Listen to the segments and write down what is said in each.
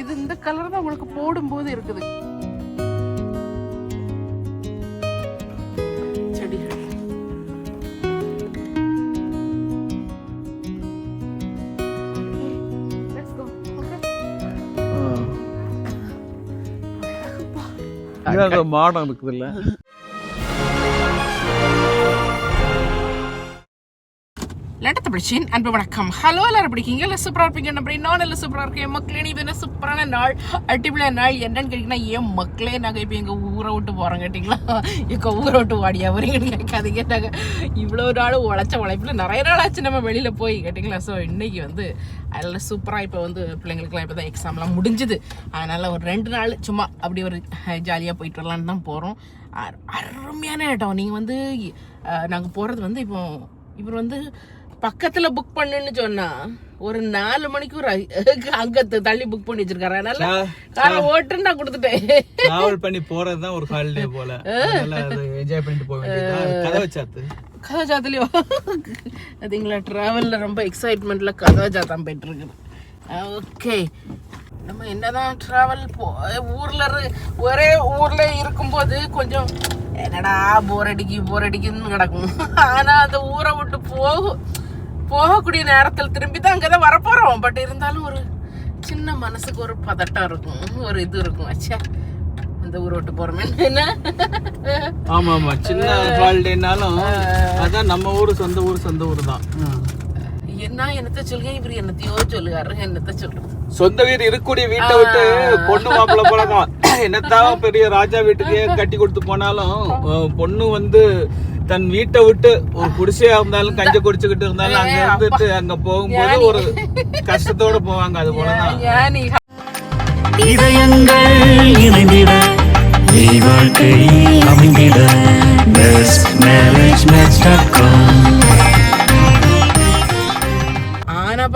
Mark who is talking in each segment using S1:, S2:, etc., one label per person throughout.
S1: இது இந்த கலர் தான் உங்களுக்கு போடும்போது இருக்குது. செடிகள்
S2: மாடம் இருக்குது இல்ல.
S1: லட்டத்தை பிடிச்சின் அன்பு வணக்கம். ஹலோ, எல்லாரும் பிடிக்கிங்க இல்லை சூப்பராக இருப்பீங்க நம்புறேன். நான் எல்லாம் சூப்பராக இருக்கேன். என் மக்களே, இது என்ன சூப்பரான நாள், அட்டிபிளான நாள் என்னன்னு கேட்டிங்கன்னா, என் மக்களே நாங்கள் இப்போ எங்கள் ஊரை விட்டு போகிறோம் கேட்டிங்களா. எங்கள் ஊரை விட்டு வாடியா வரீங்கன்னு கேட்காதீங்க. நாங்கள் இவ்வளோ நாள் உழைச்ச உழைப்பில் நிறைய நாள் ஆச்சு நம்ம வெளியில் போய் கேட்டிங்களா. ஸோ இன்றைக்கி வந்து அதில் சூப்பராக இப்போ வந்து பிள்ளைங்களுக்குலாம் இப்போ தான் எக்ஸாம்லாம் முடிஞ்சுது. அதனால் ஒரு 2 நாள் சும்மா அப்படி ஒரு ஜாலியாக போயிட்டு வரலான்னு தான் போகிறோம். அருமையான இடம். நீங்கள் வந்து நாங்கள் போகிறது வந்து இப்போ இவர் வந்து பக்கத்துல புக் பண்ணுன்னு சொன்னா ஒரு 4 மணிக்கு ஒரு அங்க தள்ளி புக் பண்ணி வச்சிருக்காரு. அதனால காரை ஓட்டுன்னு நான் கொடுத்துட்டேன்.
S2: டிராவல் பண்ணி போறதுதான் ஒரு ஹாலிடே போல. என்ஜாய் பண்ணிட்டு போக வேண்டியது. கதவை சாத்துலயோ அதுங்களா டிராவல்ல ரொம்ப எக்ஸைட்மெண்ட்ல கதவை சாத்தான் போயிட்டு இருக்கு. ஓகே, நம்ம என்னதான் டிராவல் ஒரே ஊர்ல இருக்கும்போது கொஞ்சம் என்னடா போர் அடிக்குன்னு கிடக்கும். ஆனா அந்த ஊரை விட்டு போகக்கூடிய நேரத்தில் திரும்பி தான் அங்கதான் வரப்போறோம். பட் இருந்தாலும் ஒரு சின்ன மனசுக்கு ஒரு பதட்டம் இருக்கும், ஒரு இது இருக்கும். அச்சா, அந்த ஊரை விட்டு போறோமே என்ன. ஆமா ஆமா, சின்ன ஹாலிடேனாலும் அதான் நம்ம ஊரு சொந்த ஊர் தான். என்ன என்னத்த சொல்லுங்க, இவர் என்னத்தையோ சொல்லுவாரு. என்னத்த சொல்றது, சொந்த வீடு இருக்கக்கூடிய வீட்டை விட்டு பொண்ணு மாப்பிள்ள போலதான். என்னத்தான் பெரிய ராஜா வீட்டுக்கே கட்டி கொடுத்து போனாலும் பொண்ணு வந்து தன் வீட்டை விட்டு ஒரு குடிசையா இருந்தாலும் கஞ்ச குடிச்சுக்கிட்டு இருந்தாலும் அங்க இருந்துட்டு அங்க போகும்போது ஒரு கஷ்டத்தோட போவாங்க. அது போலதான்
S3: இதயங்கள் இணைந்திட வாழ்க்கை அமைந்திட bestmarriagematch.com.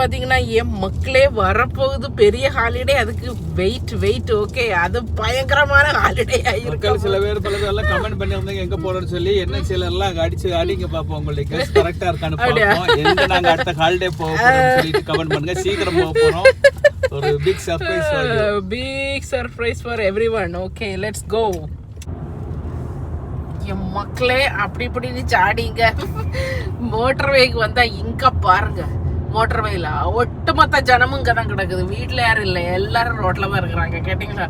S1: பாத்தீங்கன்னா என் மக்களே வரப்போகுது பெரிய ஹாலிடே. அதுக்கு வெயிட் ஓகே, அது பயங்கரமான ஹாலிடே ஆயிருக்கு.
S2: சில பேர் பல பேர் எல்லாம் கமெண்ட் பண்ணிருந்தாங்க எங்க போறோம்னு சொல்லி. என்ன சில எல்லாம் அடிங்க பாப்போம், உங்களுக்கு கரெக்டா இருக்கான்னு பாப்போம். எங்க நாங்க அடுத்த ஹாலிடே போக போறோம்னு சொல்லிட்டு கமெண்ட் பண்ணுங்க. சீக்கிரம் போக போறோம். ஒரு big surprise for everyone. Okay, let's go. என் மக்களே அப்படி இப்படின்னு சாடிங்க. மோட்டார் வேக்கு வந்தா இங்க பாருங்க, மோட்டர் வேல ஒட்டுமொத்த ஜனமும் இங்கே தான் கிடக்குது. வீட்டில் யாரும் இல்லை, எல்லாரும் ரோட்ல தான் இருக்கிறாங்க. கேட்டிங்களா,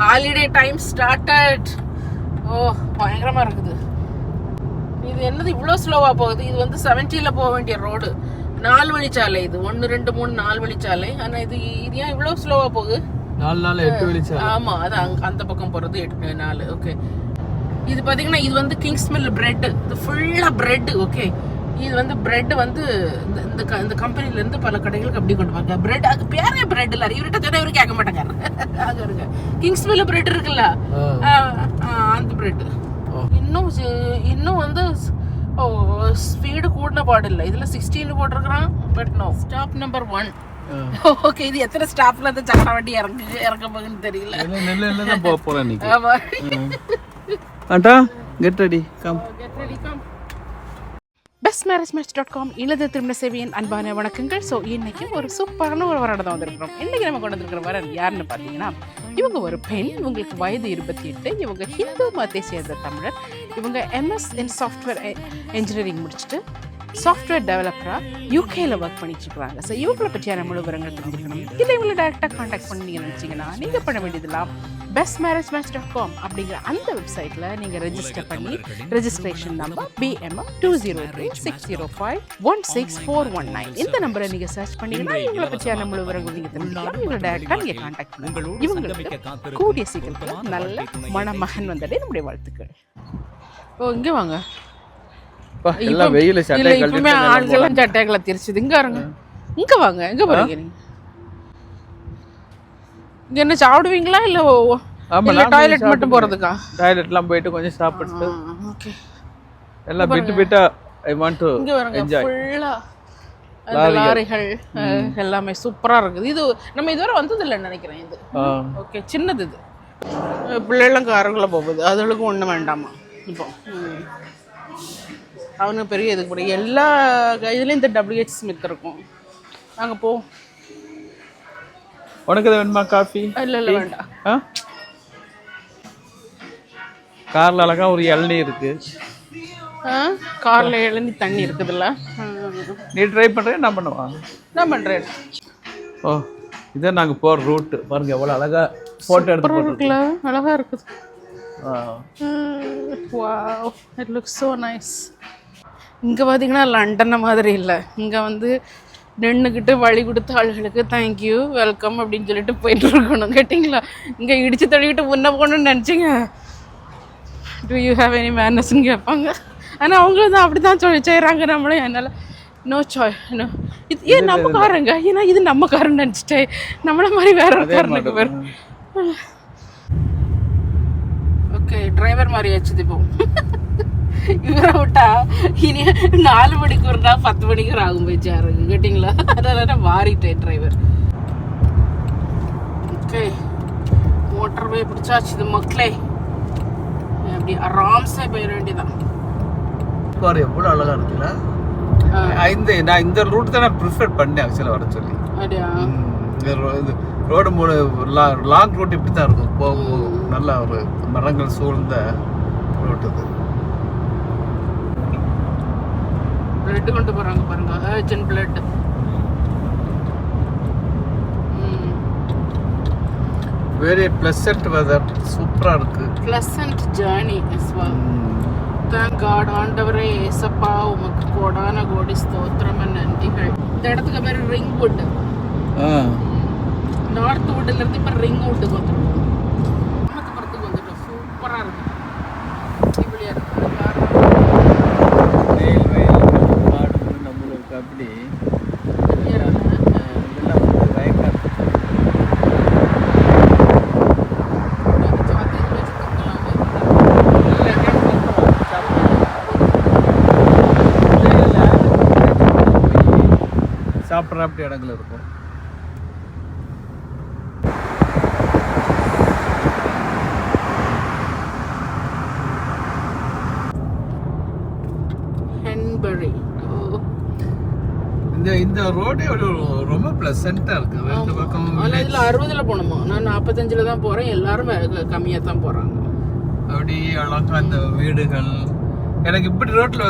S2: ஹாலிடே டைம் ஸ்டார்டட். ஓ, பயங்கரமாக இருக்குது. இது என்னது இவ்வளோ ஸ்லோவாக போகுது? இது வந்து 70ல் போக வேண்டிய ரோடு, 4 வழிச்சாலை. இது 1 2 3 4 வழிச்சாலை. ஆனால் இது ஏன் இவ்வளோ ஸ்லோவாக போகுது? 4 8 வழிச்சாலை. ஆமாம், அது அந்த பக்கம் போகிறது 8 4. ஓகே, இது பார்த்தீங்கன்னா இது வந்து கிங்ஸ் மில் பிரெட். இது ஃபுல்லாக பிரெட். ஓகே, இது வந்து பிரெட் வந்து இந்த கம்பெனில இருந்து பல கடைகளுக்கு அப்படி கொண்டு வாங்க. பிரெட் அது பேரே பிரெட் இல்ல, இவர்கிட்ட சொன்னா இவரு கேட்க மாட்டாங்க. அங்க இருக்க கிங்ஸ் மில் பிரெட் இருக்குல்ல, அந்த பிரெட் இன்னும் வந்து ஸ்பீடு கூடின பாடு இல்லை. இதுல 16 போட்டிருக்கிறான். But no, stop number 1. Okay, இது எத்தனை ஸ்டாப்ல அந்த சக்கர வண்டி இறக்க போகுதுன்னு தெரியல. ஆமா, ஆண்டா கெட் ரெடி கம்.
S1: bestmarriagematch.com இலத திருமண சேவையின் அன்பான வணக்கங்கள். ஸோ இன்னைக்கு ஒரு சூப்பரான ஒரு வரடை தான் வந்திருக்கிறோம். இன்னைக்கு நம்ம கொண்டு வந்திருக்கிற வரன் யாருன்னு பார்த்தீங்கன்னா, இவங்க ஒரு பெண். இவங்களுக்கு வயது 28. இவங்க ஹிந்து மதத்தை சேர்ந்த தமிழர். இவங்க MS இன் சாஃப்ட்வேர் என்ஜினியரிங் முடிச்சுட்டு சாஃப்ட்வேர் டெவலப்பராக யூகேல ஒர்க் பண்ணிட்டு இருக்கிறாங்க. ஸோ இவங்களை பற்றியான முழு விவரங்கள் தெரிஞ்சுக்கணும். இல்லை இவங்களை டேரெக்டாக காண்டாக்ட் பண்ணி நீங்கள் நினச்சிங்கன்னா நீங்கள் பண்ண வேண்டியதெல்லாம் bestmarriagematch.com அப்படிங்கிற அந்த வெப்சைட்டில் நீங்கள் ரெஜிஸ்டர் பண்ணி ரெஜிஸ்ட்ரேஷன் நம்பர் BMF 20260516419 இந்த நம்பரை நீங்கள் சர்ச் பண்ணிங்கன்னா இவங்களை பற்றியான முழு விவரங்கள் நீங்கள் தெரிஞ்சுக்கலாம். இவங்களை டேரெக்டாக நீங்கள் காண்டாக்ட் பண்ணணும். இவங்களுக்கு கூடிய சீக்கிரத்தில் நல்ல மணமகன் வந்ததே நம்முடைய வாழ்த்துக்கள். ஓ, இங்கே வாங்க. இப்பவுமே ஆள்கள்லாம் சட்டைகளை தெரிச்சுது. இங்க வாங்க, இங்க வாங்க. எங்க போறீங்க நீங்க? இங்க என்ன சாப்பிடுவீங்களா இல்ல டாய்லெட் மட்டும் போறதுக்கா?
S2: டாய்லெட்லாம் போயிட்டு கொஞ்சம் சாப்பிட்டு ஓகே எல்லாம் பிட்டா ஐ வாண்ட் டு என்ஜாய்.
S1: ஃபுல்லா லாரிகள் எல்லாமே சூப்பரா இருக்குது. இது நம்ம இதுவரை வந்தது இல்லைன்னு நினைக்கிறேன். இது ஓகே, சின்னது. இது பிள்ளைகளும் காருக்குள்ள போகுது, அதுகளுக்கும் ஒன்றும் வேண்டாமா. இப்போ அவனுக்கு பெரிய இதுக்கு கூட எல்லா இதுலேயும் இந்த WH ஸ்மித் இருக்கும். நாங்கள்
S4: உனக்கு எது வேணுமா காஃபி?
S2: இல்ல வேண்டாம்.
S4: ஆ காரில் அழகா ஒரு இளநீ இருக்கு.
S2: கார்ல இளநீ தண்ணி இருக்குதுல்ல.
S4: நீ ட்ரை பண்ணுற என்ன பண்ணுவா?
S2: நான் பண்றேன்.
S4: ஓ இதான் நாங்கள் போகிற ரூட்டு பாருங்க, எவ்வளோ அழகா ஃபோட்டோ எடுத்து
S2: இருக்குல்ல, அழகா இருக்குது.
S4: போட்டு.
S2: Wow, it looks so nice. இங்கே பார்த்தீங்கன்னா லண்டனை மாதிரி இல்லை. இங்கே வந்து நின்றுக்கிட்டு வழி கொடுத்த ஆளுகளுக்கு தேங்க்யூ வெல்கம் அப்படின்னு சொல்லிட்டு போயிட்டு இருக்கணும். கேட்டிங்களா? இங்கே இடித்து தள்ளிக்கிட்டு முன்ன போகணுன்னு நினச்சிங்க, டு யூ ஹேவ் எனி மேனஸ்ன்னு கேட்பாங்க. ஆனால் அவங்களும் தான் அப்படி தான் செய்கிறாங்க. நம்மளே என்னால் நோ சாய் நோ, இது ஏன் நம்ம காரங்க, ஏன்னா இது நம்ம காரன்னு நினச்சிட்டேன். நம்மள மாதிரி வேற ஒரு காரனுக்கு வரும். ஓகே, டிரைவர் மாதிரி ஆச்சுது இப்போ. இவரை விட்டா இனி 4 மணிக்கு வரா 10 மணிக்கு ஆகும் போயிச்சாருங்க. கேட்டிங்களா? அதனால மாறிட்டேன் டிரைவர். ஓகே, மோட்டர் வே பிடிச்சாச்சு. இது மக்களே அப்படி ஆராம்சே போயிட வேண்டியதான்.
S4: பாரு எவ்வளோ அழகா இருக்குல்ல. நான் இந்த ரூட் தான் நான் ப்ரிஃபர் பண்ணேன் ஆக்சுவலாக வர சொல்லி.
S2: அப்படியா?
S4: இந்த ரோடு லாங் ரூட் இப்படி தான் இருக்கும். போகும் நல்லா ஒரு மரங்கள் சூழ்ந்த ரோட்டு இது.
S2: பிளட் கொண்டு போறாங்க பாருங்க, urgent blood.
S4: Very pleasant weather, சூப்பரா இருக்கு.
S2: Pleasant journey as well. Thank God. ஆண்டவரே ஏசப்பா உமக்கு கோடான கோடி ஸ்தோத்திரம் நன்றிகள். இந்த இடத்துக்கு பேர் ரிங் வுட். நார்த் வுட்ல இருந்து இப்ப ரிங் வுட்டுக்கு வந்துருக்கோம். புறத்துக்கு வந்துட்டோம். சூப்பரா இருக்கு. இப்படியா இருக்கு
S4: நம்மளுக்கு அப்படி சாப்பிட்ற அப்படி இடங்கள் இருக்கும். இந்த ரோடே ரொம்ப பிளசண்டா இருக்கு. ரெண்டு பக்கமும்
S2: இதுல 60ல போனோமா, நான் 45ல தான் போறேன். எல்லாரும் கம்மியா தான் போறாங்க.
S4: அப்படி அழகா அந்த வீடுகள். எனக்கு இப்படி ரோட்ல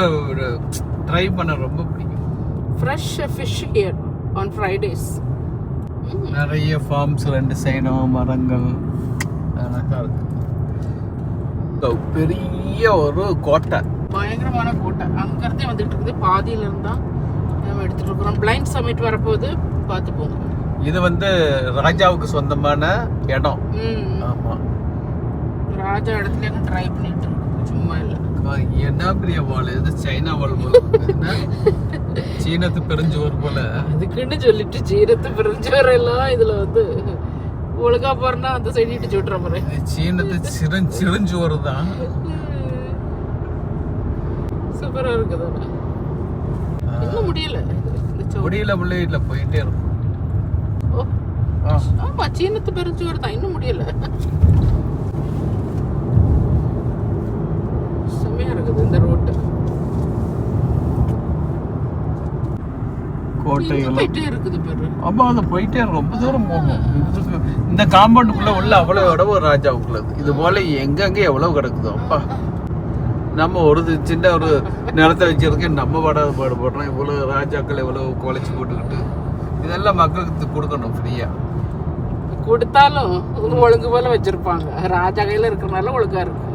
S4: டிரைவ் பண்ண ரொம்ப பிடிக்கும்.
S2: Fresh fish here on Fridays.
S4: நிறைய ஃபார்ம்ஸ், 2 சைடும் மரங்கள், அழகா இருக்கு. பெரிய ஒரு கோட்டை,
S2: பயங்கரமான கோட்டை. அங்கிருந்தே வந்துட்டு இருக்குது. பாதியில இருந்தா நம்ம எடுத்துட்டு இருக்கிறோம். பிளைண்ட் சமிட் வரப்போது பார்த்து போங்க.
S4: இது வந்து ராஜாவுக்கு சொந்தமான இடம். ஆமா,
S2: ராஜா இடத்துல ட்ரை பண்ணிட்டு இருக்கு, சும்மா இல்ல.
S4: என்ன பெரிய வால் இது, சைனா வால் போல. சீனத்து பெருஞ்சுவர் போல.
S2: அதுக்குன்னு சொல்லிட்டு சீனத்து பெருஞ்சுவர் எல்லாம் இதுல வந்து ஒழுங்கா போறனா அந்த சைடு இட்டு சுட்டுற மாதிரி.
S4: சீனத்து சிறுஞ்சுவர் தான்.
S2: சூப்பரா இருக்குதானே? இன்னும் முடியல
S4: இல்ல போயிட்டே இருக்கும்.
S2: ஆமா, சீனத்து பெருஞ்சுவர் தான், இன்னும் முடியல. செம்மையா இருக்குது இந்த ரோட்டு.
S4: கோட்டைகள்
S2: போயிட்டே இருக்குது பேரு.
S4: ஆமா, அது போயிட்டே இருக்கும். ரொம்ப தூரம் போகும். இந்த காம்பவுண்டுக்குள்ள உள்ள அவ்வளவு இடவு ராஜாவுக்குள்ளது. இது போல எங்கெங்க எவ்வளவு கிடக்குதோ. அப்பா, நம்ம ஒரு சின்ன ஒரு நிலத்தை வச்சிருக்கேன், நம்ம பாடுபடுறோம். இவ்வளவு ராஜாக்கள் எவ்வளவு குலைச்சி போட்டுக்கிட்டு இதெல்லாம் மக்களுக்கு கொடுக்கணும் ஃப்ரீயா.
S2: கொடுத்தாலும் ஒழுங்கு போல வச்சிருப்பாங்க. ராஜா கையில இருக்கிறனால ஒழுங்கா இருக்கு.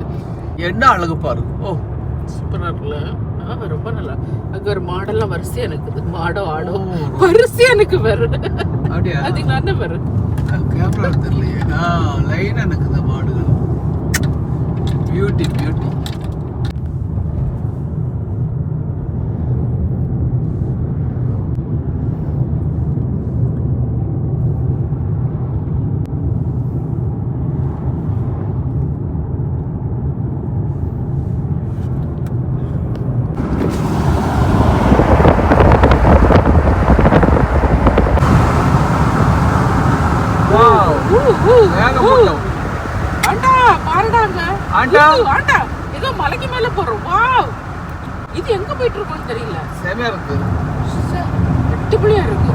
S4: என்ன அழகு பாரு. ஓ,
S2: சூப்பரா இருக்குல்ல. ரொம்ப நல்லா. அங்க ஒரு மாடெல்லாம் வரிசையா இருக்குது. மாடோ ஆடோ வரிசையா எனக்கு பேரு.
S4: அப்படியா?
S2: அதுக்கு நான் என்ன பேரு
S4: கேமரா தெரியலையே. லைனா இருக்குது மாடுகள். Beauty beauty.
S2: ஏதோ மலைக்கு மேல போறோம். வாவ், இது எங்க போயிட்டு இருக்கோம்னு தெரியல.
S4: செமையா இருக்கு.
S2: அடிப்படையா இருக்கு.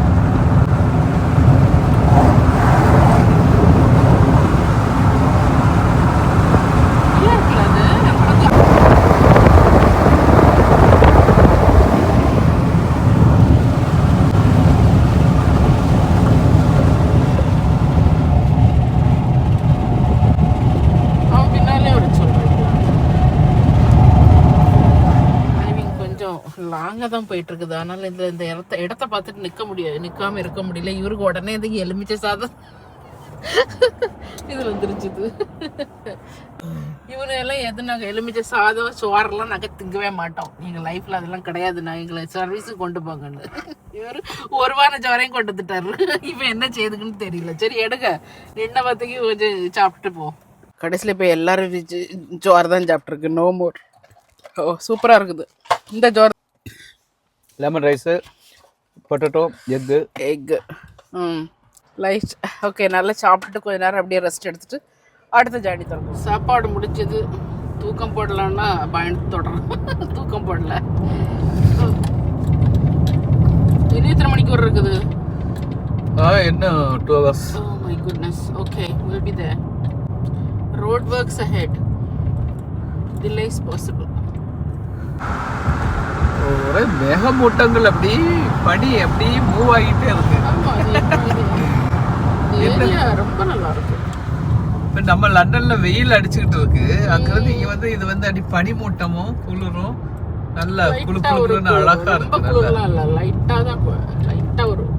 S2: லாங்கா தான் போயிட்டு இருக்குது. அதனால இந்த இடத்த பார்த்துட்டு நிக்காம இருக்க முடியல. இவருக்கு உடனே இந்த எலுமிச்சை சாதம் இது வந்துருச்சுது. இவனு எல்லாம் எது நாங்க எலுமிச்சை சாதம் சோறெல்லாம் நாங்க திங்கவே மாட்டோம். எங்க லைஃப்ல அதெல்லாம் கிடையாது. நான் எங்களை சர்வீஸுக்கு கொண்டு போங்கன்னு இவரு ஒரு வாரம் சோறையும் கொண்டு வந்துட்டாரு. இப்ப என்ன செய்யுதுக்குன்னு தெரியல. சரி எடுங்க, நின்ன பார்த்துக்கு கொஞ்சம் சாப்பிட்டுட்டு போ. கடைசியில் இப்போ எல்லாரும் ஜோர் தான் சாப்பிட்ருக்கு. No more. ஓ சூப்பராக இருக்குது இந்த ஜோர்.
S4: Lemon rice, potato, egg.
S2: Light okay. நல்லா சாப்பிட்டுட்டு கொஞ்ச நேரம் அப்படியே ரெஸ்ட் எடுத்துட்டு அடுத்த ஜாடி தரணும். சாப்பாடு முடிச்சது. தூக்கம் போடலான்னா பயந்து தொடரும். தூக்கம் போடல. இன்னும் எத்தனை மணிக்கு வர இருக்குது?
S4: என்ன 2 hours.
S2: Oh my goodness. Okay, we'll be there. Road works ahead. Delays possible.
S4: ஒரே மேகமூட்டங்கள் அப்படி பனி அப்படி மூவ் ஆகிட்டே இருக்கு.
S2: ஆமா, ஏரியா ரொம்ப நல்லா இருக்கு.
S4: இப்போ நம்ம லண்டன்ல வெயில் அடிச்சுக்கிட்டு இருக்கு. அங்கிருந்து இங்க வந்து இது வந்து அடி பனி மூட்டமும் குளிரும் நல்லா குளுக்குன்னு அழகா இருக்கு.
S2: நல்லா இல்ல, லைட்டா தான், லைட்டா வரும்.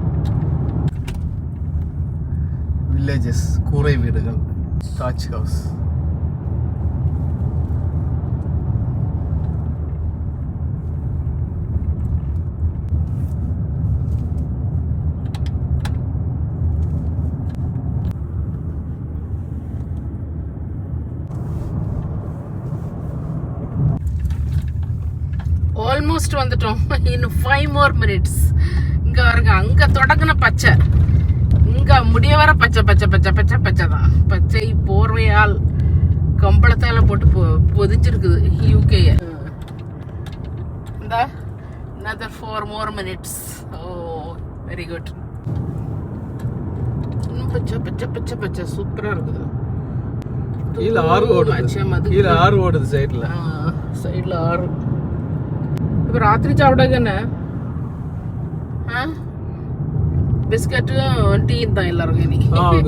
S4: வில்லேஜஸ், கூரை வீடுகள், தாஜ் ஹவுஸ்.
S2: ஆல்மோஸ்ட் வந்துட்டோம். இன்னும் 5 more minutes. இங்க வருங்க, அங்க தொடங்கின பச்சை இங்க முடிய வர பச்சை பச்சை பச்சை பச்சை பச்சை தான். பச்சை போர்வையால் கம்பளத்தால போட்டு பொதிஞ்சிருக்குது யூகே. இந்த another 4 more minutes. Oh, very good. பச்சை பச்சை பச்சை பச்சை சூப்பரா இருக்குது.
S4: கீழ ஆறு ஓடுது. கீழ ஆறு ஓடுது சைடுல.
S2: சைடுல ஆறு. இப்ப ராத்திரி சாப்பிடாங்கன்னு பிஸ்கட் டீ தான் எல்லாரும். நீ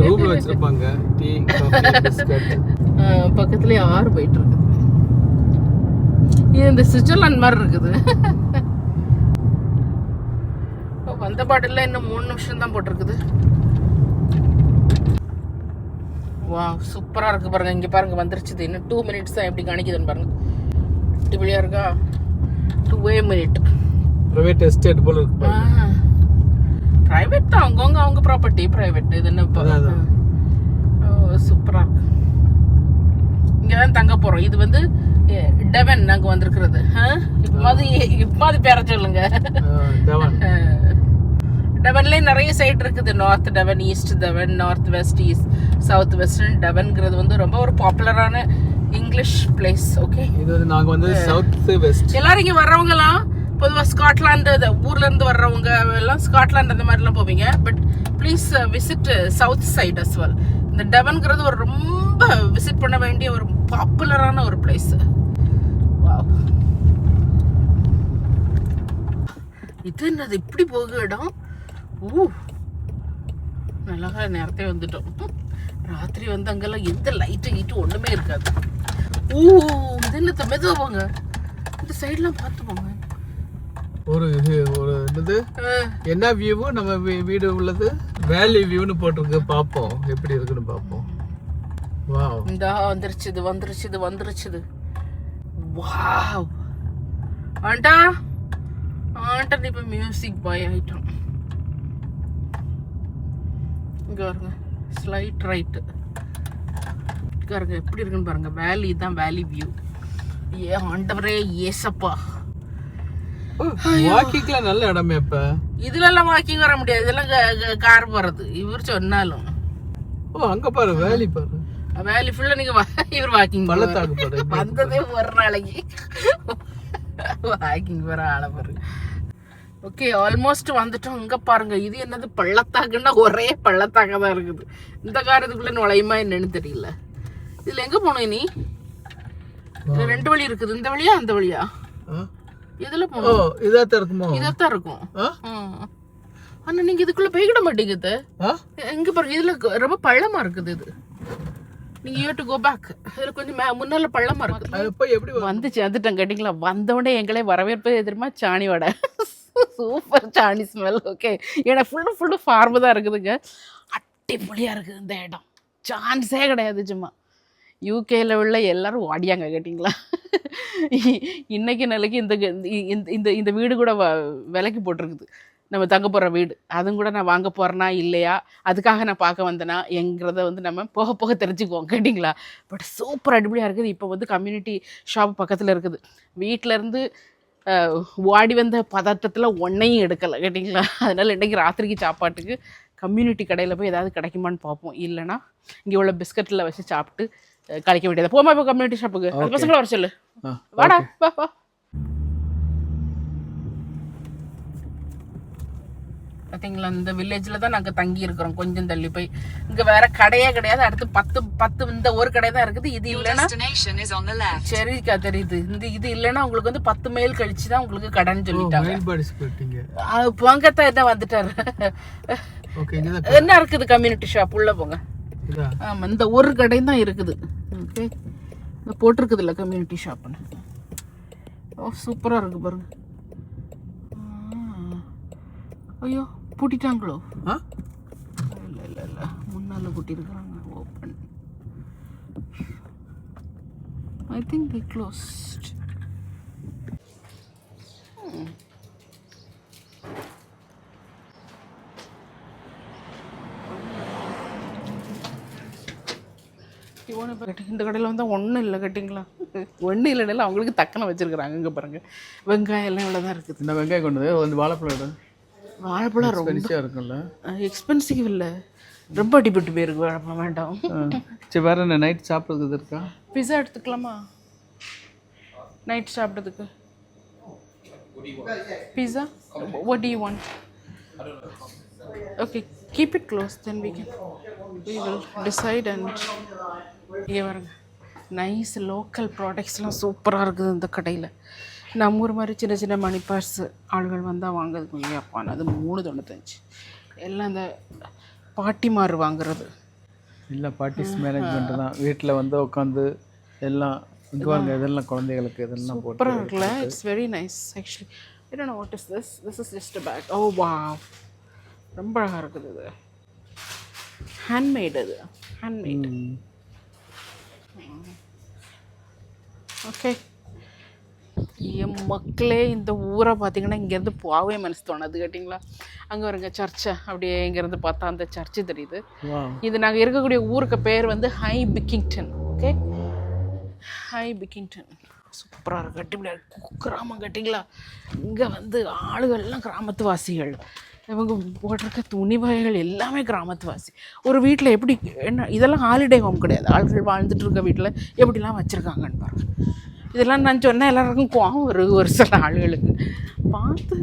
S4: ரூம்ல வச்சிருப்பாங்க டீ, காஃபி, பிஸ்கட்.
S2: பக்கத்துலயே ஆறு போயிட்டு இருக்கு. இது இந்த சுவிட்சர்லாந்து மாதிரி இருக்குது. வந்த பாட்டில இன்னும் 3 நிமிஷம் தான் போட்டிருக்குது. வா சூப்பரா இருக்கு பாருங்க. இங்க பாருங்க வந்துருச்சு. இன்னும் 2 minutes தான். எப்படி காணிக்குதுன்னு பாருங்க. இப்படியா இருக்கா? 2 minute.
S4: பிரைவேட் எஸ்டேட் போல இருக்கு.
S2: பிரைவேட் தான், அவங்க ப்ராப்பர்ட்டி பிரைவேட். இது என்ன சூப்பரா இருக்கு. இங்கதான் தங்க போறோம். இது வந்து டெவன் நாங்க வந்திருக்கிறது. இப்பமாதிரி பேர சொல்லுங்க. டெவன்லயே நிறைய சைட் இருக்குது. North Devon, east Devon, north west, east, south western டெவன்ங்கிறது வந்து ரொம்ப ஒரு பாப்புலரான இங்கிலீஷ் பிளேஸ். ஓகே,
S4: இது வந்து நாங்க வந்து சவுத் வெஸ்ட்.
S2: எல்லாரும் இங்க வர்றவங்கலாம் பொதுவாக ஸ்காட்லாந்து ஊர்ல இருந்து வர்றவங்க எல்லாம் ஸ்காட்லாந்து அந்த மாதிரிலாம் போவீங்க. But please visit south side as well. இந்த டெவன்ங்கிறது ஒரு ரொம்ப விசிட் பண்ண வேண்டிய ஒரு பாப்புலரான ஒரு பிளேஸ். இது என்னது இப்படி போக இடம்? நல்லா நேரத்தே வந்துட்டோம். ராத்திரி வந்து அங்கெல்லாம் எந்த லைட்டு கீட்டு ஒண்ணுமே இருக்காது. இது என்ன மெதுவா போங்க. இந்த சைட்லாம் பார்த்து போங்க.
S4: ஒரு என்னது என்ன வியூ நம்ம வீடு உள்ளது வேலி வியூன்னு போட்டிருக்கு. பாப்போம் எப்படி இருக்குன்னு பாப்போம். வாவ்,
S2: இந்த வந்துருச்சு. வாவ் ஆண்டா நீ இப்ப மியூசிக் பாய் ஆயிட்டோம். இங்க பாருங்க, ஸ்லைட் ரைட் பாருங்க எப்படி இருக்குன்னு பாருங்க. வேலி தான், வேலி வியூ. ஏ ஆண்டவரே, ஏசப்பா.
S4: வாக்கிங்லாம் நல்ல இடமே. இப்ப
S2: இதுல எல்லாம் வாக்கிங் வர முடியாது. இதெல்லாம் கார் போறது. இவர் சொன்னாலும்
S4: அங்க பாரு, வேலி பாரு.
S2: வேலி ஃபுல்லா நீங்க இவர் வாக்கிங்
S4: பள்ளத்தாக்கு பாரு.
S2: வந்ததே ஒரு நாளைக்கு வாக்கிங் வர ஆள பாரு. ஓகே, ஆல்மோஸ்ட் வந்துட்டோம். இங்க பாருங்க, இது என்னது பள்ளத்தாக்குன்னா ஒரே பள்ளத்தாக்கா தான் இருக்குது. இந்த கார் இதுக்குள்ள நுழையுமா என்னன்னு தெரியல. இதுல எங்க போனோம் நீ? 2 வழி இருக்குது. இந்த வழியா அந்த வழியா? இதுல போனோம். இதாத்தான் இருக்குமோ? இதாத்தான் இருக்கும். ஆனா நீங்க இதுக்குள்ள போய்கிட மாட்டீங்க. எங்க பாருங்க, இதுல ரொம்ப பள்ளமா இருக்குது. இது நீங்க யூ டு கோ பேக். இதுல கொஞ்சம் முன்னால பள்ளமா இருக்கு.
S4: அது போய் எப்படி
S2: வந்து சேர்ந்துட்டேன் கேட்டிங்களா. வந்தவொடனே எங்களே வரவேற்பு எதிர்மா சாணி வடை. சூப்பர் சாணி ஸ்மெல். ஓகே, ஏன்னா ஃபுல்லு ஃபார்மு தான் இருக்குதுங்க. அடிப்பொலியாக இருக்குது இந்த இடம். சான்ஸே கிடையாது. சும்மா யூகேயில் உள்ள எல்லோரும் ஓடியாங்க கேட்டிங்களா. இன்றைக்கி நிலைக்கு இந்த இந்த இந்த வீடு கூட விலைக்கு போட்டிருக்குது. நம்ம தங்க போகிற வீடு அதுவும் கூட நான் வாங்க போகிறேன்னா இல்லையா, அதுக்காக நான் பார்க்க வந்தேனா என்கிறத வந்து நம்ம போக போக தெரிஞ்சுக்குவோம் கேட்டிங்களா. பட் சூப்பர் அடிப்படையாக இருக்குது. இப்போ வந்து கம்யூனிட்டி ஷாப் பக்கத்தில் இருக்குது. வீட்டிலேருந்து வாடி வந்த பதார்த்தத்தில் ஒன்றையும் எடுக்கலை கேட்டிங்களா. அதனால் இன்றைக்கி ராத்திரிக்கு சாப்பாட்டுக்கு கம்யூனிட்டி கடையில் போய் ஏதாவது கிடைக்குமான்னு பார்ப்போம். இல்லைனா இங்கே உள்ள பிஸ்கட்டில் வச்சு சாப்பிட்டு கழிக்க வேண்டியது. போமா இப்போ கம்யூனிட்டி ஷாப்புக்கு அந்த பசங்களை வர சொல்லு. வாடா வா வா. பார்த்தீங்களா, இந்த வில்லேஜில் தான் நாங்கள் தங்கி இருக்கிறோம். கொஞ்சம் தள்ளி போய் இங்கே வேற கடையே கிடையாது. அடுத்து 10 இந்த ஒரு கடை தான் இருக்குது. இது இல்லைன்னா சரிக்கா தெரியுது. இது இல்லைன்னா உங்களுக்கு வந்து 10 மைல் கழிச்சு தான் உங்களுக்கு கடைன்னு சொல்லிட்டாங்க. போங்கத்தான் என்ன வந்துட்டாரு. என்ன இருக்குது கம்யூனிட்டி ஷாப் உள்ள போங்க. ஆமாம், இந்த ஒரு கடை தான் இருக்குது. ஓகே, இந்த போட்டிருக்குதுல்ல கம்யூனிட்டி ஷாப்னு. ஓ சூப்பராக இருக்கு பாருங்க. ஐயோ பூட்டிட்டாங்களோ? இல்லை இல்லை இல்லை, முன்னால் பூட்டியிருக்கிறாங்க. Open. I think they closed. இந்த கடையில் வந்தால் ஒன்றும் இல்லை கேட்டிங்களா. ஒன்றும் இல்லைனால அவங்களுக்கு தக்கனை வச்சுருக்குறாங்க. இங்கே பாருங்கள், வெங்காயம் எல்லாம் இவ்வளோ தான் இருக்குது.
S4: இந்த வெங்காயம் கொண்டு வந்து வாழைப்பழம்
S2: வாழைப்பழம் ரொம்ப
S4: இருக்குல்ல.
S2: எக்ஸ்பென்சிவ் இல்லை, ரொம்ப அடிபட்டு போயிருக்கு. வாழைப்பழம் வேண்டாம்.
S4: சரி, வேறு என்ன நைட் சாப்பிட்றதுக்கு இருக்கா?
S2: பிஸா எடுத்துக்கலாமா நைட் சாப்பிட்றதுக்கு? Pizza, what do you want? Okay, keep it close, then we will decide. And இங்கே பாருங்க, நைஸ் லோக்கல் ப்ராடக்ட்ஸ்லாம் சூப்பராக இருக்குது இந்த கடையில். நம்ம ஊர் மாதிரி சின்ன சின்ன மணி பர்ஸ் ஆளுகள் வந்தால் வாங்குறதுக்கு இல்லையாப்பான். அது 3.95. எல்லாம் இந்த பாட்டிமார் வாங்குறது
S4: இல்லை, பார்ட்டிஸ் மேனேஜ்மெண்ட் தான். வீட்டில் வந்து உட்காந்து எல்லாம் இங்கே வாங்க. இதெல்லாம் குழந்தைகளுக்கு இதெல்லாம் போட்டு
S2: சூப்பராக இருக்குல்ல. It's very nice actually. I don't know what is this. This is just a bag. Oh wow, ரொம்ப அழகாக இருக்குது. இது ஹேண்ட்மேட். அது ஹேண்ட்மேட். ஓகே என் மக்களே, இந்த ஊரை பார்த்தீங்கன்னா இங்கேருந்து போகவே மனசு தோணுது கேட்டிங்களா. அங்கே வருங்க சர்ச்சை, அப்படியே இங்கேருந்து பார்த்தா அந்த சர்ச்சு தெரியுது. இது நாங்கள் இருக்கக்கூடிய ஊருக்கு பேர் வந்து High Bickington. Okay, High Bickington. சூப்பராக இருக்குது, கட்டிப்பிடியா கிராமம் கேட்டிங்களா. இங்கே வந்து ஆளுகள்லாம் கிராமத்து வாசிகள். இவங்க போட்டிருக்க துணி வகைகள் எல்லாமே கிராமத்து வாசி. ஒரு வீட்டில் எப்படி என்ன, இதெல்லாம் ஹாலிடே ஹோம் கிடையாது. ஆள்கள் வாழ்ந்துட்டு இருக்க வீட்டில் எப்படிலாம் வச்சுருக்காங்கன்னு பாருங்க. இதெல்லாம் நான் சொன்னேன் எல்லாருக்கும் கோவம் ஒரு சில ஆளுகளுக்கு. பார்த்து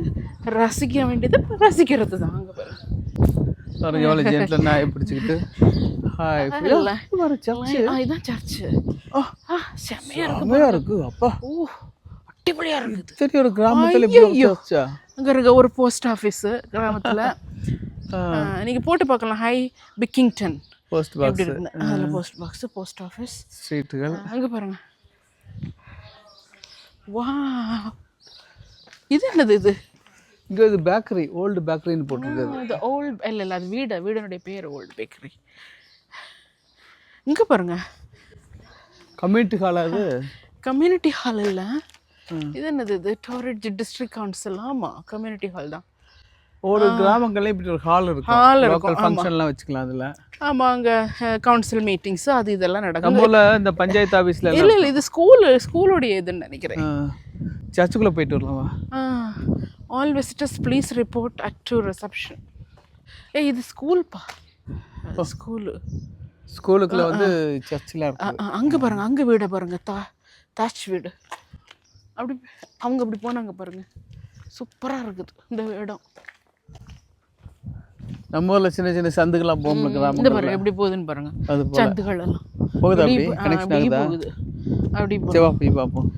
S2: ரசிக்க வேண்டியது ரசிக்கிறது தான். அங்கே பாருங்க
S4: எவ்வளோ ஜென்டில் நாயை பிடிச்சிக்கிட்டு
S2: இதுதான் சர்ச்சு. செம்மையாக இருக்கு.
S4: அப்பா
S2: ஓ அடிப்படையாக இருக்குது.
S4: சரி, ஒரு கிராமத்தில்
S2: அங்கே இருக்க ஒரு போஸ்ட் ஆஃபீஸு கிராமத்தில் நீங்கள் போட்டு பார்க்கலாம். ஹை பிக்கிங்டன்
S4: போஸ்ட் பாக்ஸ்
S2: எப்படி இருக்குன்னு. அதில் போஸ்ட் பாக்ஸு, போஸ்ட் ஆஃபீஸ்,
S4: ஸ்ட்ரீட்டுகள்.
S2: அங்கே பாருங்கள். வா, இது என்னது? இது
S4: இங்கே இது பேக்கரி, ஓல்டு பேக்கரின்னு போட்டிருக்காது.
S2: இது ஓல்டு இல்லை இல்லை, அது வீடனுடைய பேர் ஓல்டு பேக்கரி. இங்கே பாருங்க,
S4: கம்யூனிட்டி ஹால். அது
S2: கம்யூனிட்டி ஹால் இல்லை, இது என்னது? இது டோரட் டிஸ்ட்ரிக்ட் கவுன்சில். ஆமாம், கம்யூனிட்டி ஹால் தான்.
S4: ஒரு கிராமங்கள்ல இப்படி ஒரு ஹால் இருக்கும். லோக்கல் ஃபங்க்ஷன்லாம் வச்சுக்கலாம் அதில்.
S2: ஆமாம், அங்கே கவுன்சில் மீட்டிங்ஸ் அது இதெல்லாம் நடக்கும்.
S4: நம்மள இந்த பஞ்சாயத்து ஆஃபீஸில்
S2: இல்லை இல்லை, இது ஸ்கூலுடைய இதுன்னு நினைக்கிறேன்.
S4: சர்ச்சுக்குள்ளே போயிட்டு வரலாமா?
S2: All visitors please report at to reception. இது ஸ்கூல்ப்பா,
S4: ஸ்கூலுக்குள்ள வந்து சர்ச்சில் இருக்கு.
S2: அங்கே பாருங்க, அங்கே வீடை பாருங்க, தாச் வீடு. அப்படி அவங்க அப்படி போனாங்க பாருங்க, சூப்பராக இருக்குது இந்த இடம்.
S4: நம்ம ஊரில் சின்ன சின்ன சந்துக்கெல்லாம் போகணும்.
S2: இந்த பாருங்க எப்படி போகுதுன்னு பாருங்க, சந்துகள் எல்லாம்
S4: போகுது. அப்படி கனெக்ஷன் ஆகுதா?
S2: போகுது. அப்படி
S4: போய் பார்ப்போம்.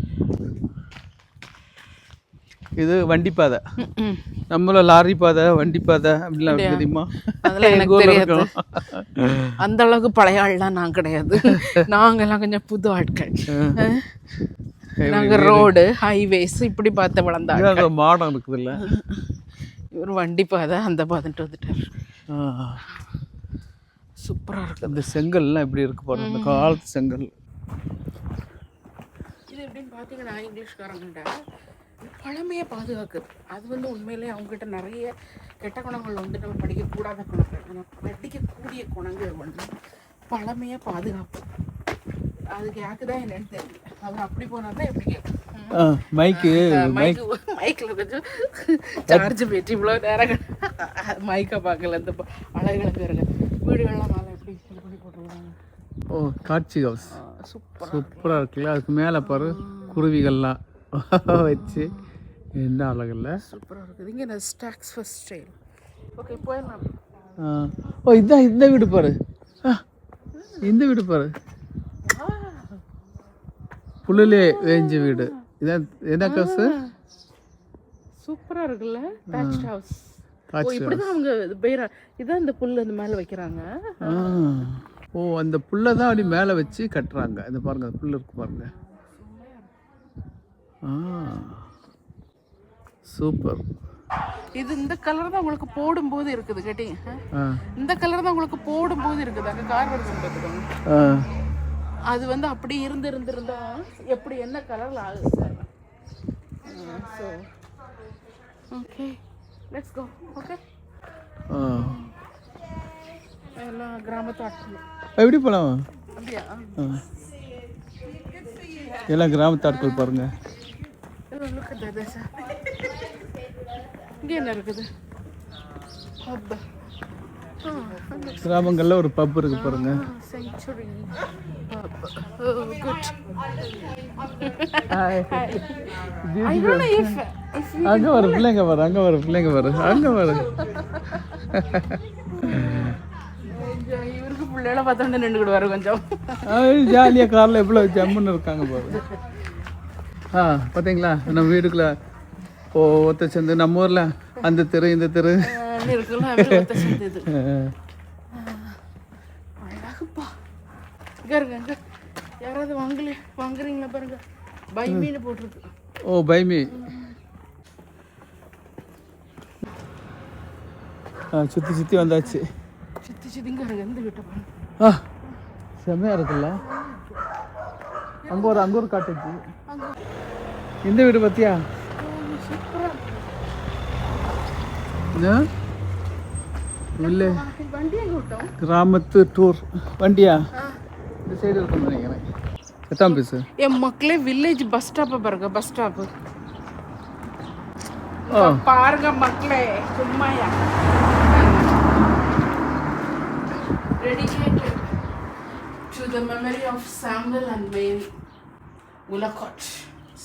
S4: இது வண்டி பாதை. நம்மள லாரி பாதை, வண்டி பாதை அப்படிலாம் இருக்கு தெரியுமா?
S2: அதெல்லாம் எனக்கு தெரியாது. அந்த அளவுக்கு பழைய ஆள்லாம் நான் கிடையாது. நாங்கெல்லாம் கொஞ்சம் புது ஆட்கள். நாங்கள் ரோடு ஹைவேஸ் இப்படி பார்த்து வளர்ந்தாங்க.
S4: மாடம் இருக்குது இல்லை?
S2: இவர் வண்டி பாதை அந்த பாதைன்ட்டு வந்துட்டார். சூப்பராக இருக்குது.
S4: இந்த செங்கல்லாம் எப்படி இருக்கு பாருங்க, இந்த காலத்து செங்கல்.
S2: இது எப்படின்னு பார்த்தீங்கன்னா இங்கிலீஷ்காரங்கள்ட்ட பழமையை பாதுகாக்குது. அது வந்து உண்மையிலே அவங்ககிட்ட நிறைய கெட்ட குணங்கள் வந்து நம்ம படிக்கக்கூடாத குணங்கள், நம்ம படிக்கக்கூடிய குணங்கள் வந்து பழமையை பாதுகாப்பு. அதுக்கு யாக்குதான் என்னன்னு தெரியல. அவர் அப்படி போனால் தான் எப்படி கேட்கும். மைக்கில் கொஞ்சம் சார்ஜ் போயிட்டு இவ்வளோ நேரம் மைக்கை பார்க்கல. இந்த அழகுகளுக்கு இருங்க வீடுகள்லாம் மேலே எப்படி இது பண்ணி போட்டுருவாங்க.
S4: ஓ, காட்சி ஹவுஸ் சூப்பராக இருக்குல்ல. அதுக்கு மேலே பாரு குருவிகள்லாம் வச்சு என்ன அழகில்ல,
S2: சூப்பராக இருக்குது. இங்கே நான் ஸ்டாக்ஸ் ஃபர்ஸ்ட் ஸ்டைல். ஓகே போயிடலாம்.
S4: ஓ, இதுதான் இந்த வீடு பாரு. இந்த வீடு பாரு, புல்லுலே வேஞ்ச வீடு. இதான் என்ன காசு?
S2: சூப்பராக இருக்குல்ல தாட்ச் ஹவுஸ். ஓ, இப்படி தான் அவங்க பேர இதான் இந்த புல் அந்த மேலே வைக்கிறாங்க.
S4: ஓ, அந்த புல்லை தான் அப்படி மேலே வச்சு கட்டுறாங்க. இந்த பாருங்க, அந்த புல் இருக்கு பாருங்க. சூப்பர்.
S2: இது இந்த கலர் தான் உங்களுக்கு போடும்போது இருக்குது கேட்டீங்க. இந்த கலர் தான் உங்களுக்கு போடும்போது இருக்குது. அங்கே கார் வருது பார்த்துக்கோங்க. அது வந்து அப்படி இருந்திருந்தா எப்படி என்ன கலரில் ஆகுது sir. So okay let's go. Okay, எல்லாம் கிராமத்து ஆட்கள்.
S4: எப்படி போகலாம்?
S2: அப்படியா?
S4: எல்லாம் கிராமத்து ஆட்கள் பாருங்க.
S2: இங்கே என்ன இருக்குது?
S4: கிராமங்களில் ஒரு பப் இருக்கு பாருங்க.
S2: செஞ்சுரி.
S4: அங்க வர பிள்ளைங்க வர, அங்க வர பிள்ளைங்க வர, அங்க வர.
S2: இவருக்கு பிள்ளைகள பார்த்தோன்னே நின்றுக்கிடுவாரு கொஞ்சம்.
S4: ஜாலியாக காரில் எவ்வளோ ஜம்முன்னு இருக்காங்க பாரு. பார்த்தீங்களா நம்ம வீடுக்குள்ள ஒருத்த சேர்ந்து நம்ம ஊரில் அந்த தெரு இந்த தெரு
S2: இருக்குல்ல. அழகுப்பா. இங்கே இருங்க, இங்கே யாராவது வாங்குறீங்களா பாருங்க. பைமீன்னு போட்டிருக்கு.
S4: ஓ, பைமி. சுற்றி சுற்றி வந்தாச்சு.
S2: சுற்றி இங்கே இருங்க. எந்த வீட்டை பாருங்க.
S4: செம்மையாக இருக்குல்ல. அங்கே ஒரு காட்டேஜ். இந்த வீடு பார்த்தியா? கிராமத்து டூர் வண்டியா? இந்த சைடு இருக்குன்னு நினைக்கிறேன். எத்தாம் பேசு.
S2: என் மக்களே வில்லேஜ் பஸ் ஸ்டாப்பை பாருங்க. பஸ் ஸ்டாப்பு பாருங்க மக்களே. சும்மாயா dedicated to the memory of Samuel and Mary Ulacott.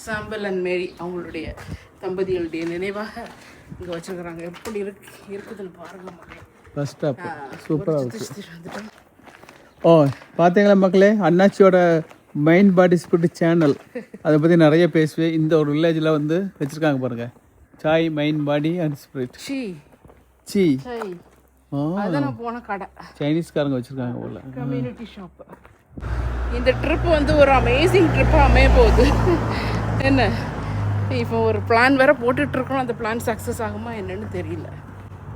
S2: சாம்பல் அண்ட் மேரி அவங்களுடைய தம்பதிகளுடைய நினைவாக இங்கே வச்சுருக்குறாங்க. எப்படி இருக்குதுன்னு பாருங்க மக்களே.
S4: பஸ் ஸ்டாப் சூப்பராக இருக்கு. ஓ, பார்த்தீங்களா மக்களே, அண்ணாச்சியோட மைண்ட் பாடி ஸ்பிரிட் சேனல் அதை பற்றி நிறைய பேசுவேன். இந்த ஒரு வில்லேஜில் வந்து வச்சுருக்காங்க பாருங்க. Sai mind body and spirit. C
S2: அதான் போன கடை
S4: சைனீஸ்காரங்க வச்சுருக்காங்க போல.
S2: Community shop. இந்த ட்ரிப் வந்து ஒரு அமேசிங் ட்ரிப்பாக அமைய போகுது. என்ன இப்போ ஒரு பிளான் வேற போட்டுட்ருக்கோம். அந்த பிளான் சக்ஸஸ் ஆகுமா என்னன்னு தெரியல.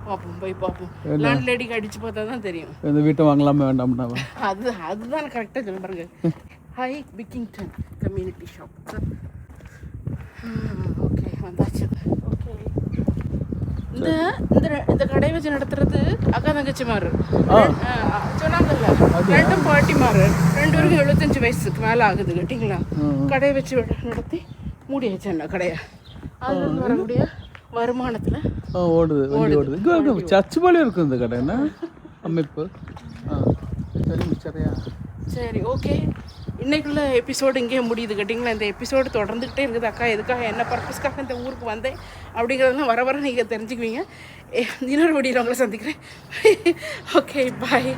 S2: பார்ப்போம், போய் பார்ப்போம். லேண்ட் லேடிக்கு அடித்து பார்த்தா தான் தெரியும்.
S4: இந்த வீட்டை வாங்கலாமா வேண்டாம்னா?
S2: அதுதான் கரெக்டாக சொல்ல பாருங்க. High Bickington community shop. Okay வந்தாச்சு. ஓகே, இந்த இந்த கடை வச்சு நடத்துறது அக்கா தங்கச்சி மாறு சொன்னாங்கல்ல. ரெண்டும் பாட்டி மாறு. 2 பேருக்கும் 75 வயசுக்கு மேலே ஆகுது கேட்டிங்களா. கடையை வச்சு நடத்தி மூடியாச்சு என்ன கடையை. அது வரக்கூடிய வருமானத்தில்
S4: ஓடுது. சர்ச் போல இருக்கும் இந்த கடை. என்ன அமைப்பு.
S2: சரி ஓகே, இன்னைக்குள்ள எபிசோடு இங்கே முடியுது கேட்டிங்களா. இந்த எபிசோடு தொடர்ந்துக்கிட்டே இருக்குது. அக்கா எதுக்காக என்ன பர்பஸ்க்காக இந்த ஊருக்கு வந்தேன் அப்படிங்கிறதெல்லாம் வர வர நீங்கள் தெரிஞ்சுக்குவீங்க. இன்னொரு வீடியோவில் உங்களை சந்திக்கிறேன். Okay bye.